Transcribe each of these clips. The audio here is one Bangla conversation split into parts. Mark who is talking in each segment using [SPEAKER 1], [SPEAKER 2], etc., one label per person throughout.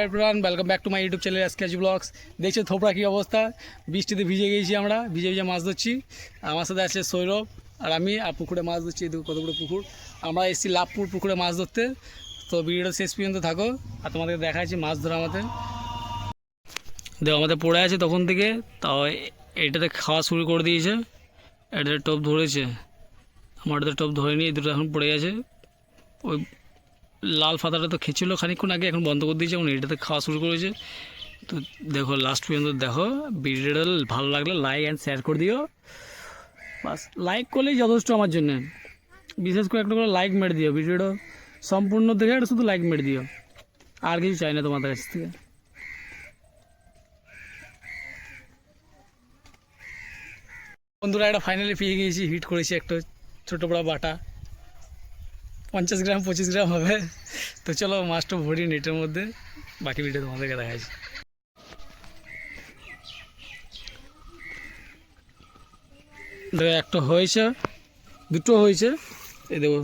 [SPEAKER 1] Everyone, welcome back to my YouTube channel SKG blogs. দেখছো থোপড়া কী অবস্থা, বৃষ্টিতে ভিজে গিয়েছি আমরা, ভিজে ভিজে মাছ ধরছি। আমার সাথে আছে সৌরভ আর আমি, আর পুকুরে মাছ ধরছি। এদিকে কতগুলো পুকুর, আমরা এসেছি লাভপুর পুকুরে মাছ ধরতে। তো ভিডিওটা শেষ পর্যন্ত থাকো আর তোমাদেরকে দেখাচ্ছি মাছ ধরা আমাদের। দেখো আমাদের পড়ে আছে তখন থেকে, তাও এটাতে খাওয়া শুরু করে দিয়েছে। এটাতে টপ ধরেছে, আমারটাতে টপ ধরেনি, এই দুটো এখন পড়ে গেছে। ওই লাল ফাতাটা তো খেয়েছিল খানিকক্ষণ আগে, এখন বন্ধ করে দিয়েছে, এখন এটাতে খাওয়া শুরু করেছে। তো দেখো লাস্ট পর্যন্ত দেখো। ভিডিওটা ভালো লাগলে লাইক অ্যান্ড শেয়ার করে দিও, বাস লাইক করলেই যথেষ্ট আমার জন্য। বিশেষ করে একটা করে লাইক মেরে দিও, ভিডিওটা সম্পূর্ণ দেখে একটা শুধু লাইক মেরে দিও, আর কিছু চাই না তোমাদের কাছ থেকে। বন্ধুরা একটা ফাইনালি পেয়ে গিয়েছি, হিট করেছি একটা ছোটো বড়া বাটা, 50 গ্রাম 25 গ্রাম হবে। তো চলো মাছটা ভরি নেটের মধ্যে, বাকি ভিডিও তোমাদেরকে দেখাচ্ছি। দেখো একটা হয়েছে, দুটো হয়েছে, এই দেখো।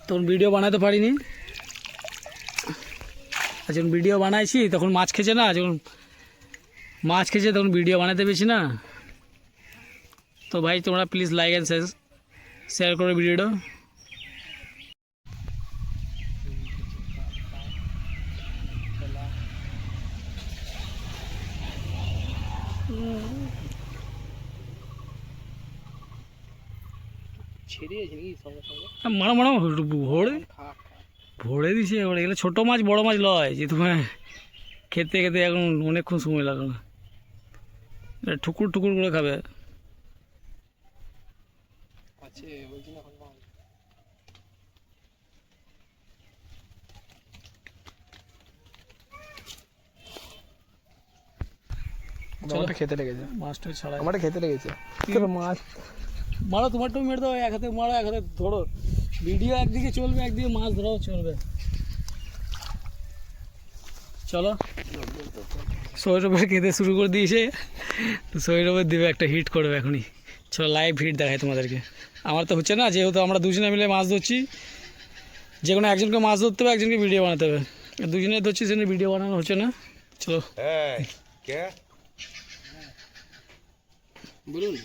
[SPEAKER 1] তখন ভিডিও বানাতে পারিনি, আর যখন ভিডিও বানাইছি তখন মাছ খেয়েছে না, যখন মাছ খেয়েছে তখন ভিডিও বানাতে পেরেছি না। তো ভাই তোমরা প্লিজ লাইক অ্যান্ড শেয়ার করো ভিডিওটা। মারো মারো ভোরে ভরে দিছে, এবারে এগুলো ছোটো মাছ বড়ো মাছ লয় যে তোমার খেতে খেতে এখন অনেকক্ষণ সময় লাগবে না, ঠুকুর ঠুকুর করে খাবে।
[SPEAKER 2] আমারটা খেতে লেগেছে,
[SPEAKER 1] মাছটা ছাড়া
[SPEAKER 2] আমারটা খেতে লেগেছে। মাছ
[SPEAKER 1] মারো, তোমারটাও মেরে দাও, এক হাতে মারো এক হাতে ধরো। ভিডিও একদিকে চলবে, একদিকে মাছ ধরাও চলবে। চলো সৌরভের খেতে শুরু করে দিয়েছে, তো সৌরভের দেবে একটা হিট করবে এখনই। চলো লাইভ হিট দেখায় তোমাদেরকে। আমার তো হচ্ছে না, যেহেতু আমরা দুজনে মিলে মাছ ধরছি, যে কোনো একজনকে মাছ ধরতে হবে, একজনকে ভিডিও বানাতে হবে। দুজনে ধরছি, সেজন্য ভিডিও বানানো হচ্ছে না। চলো
[SPEAKER 2] বলুন।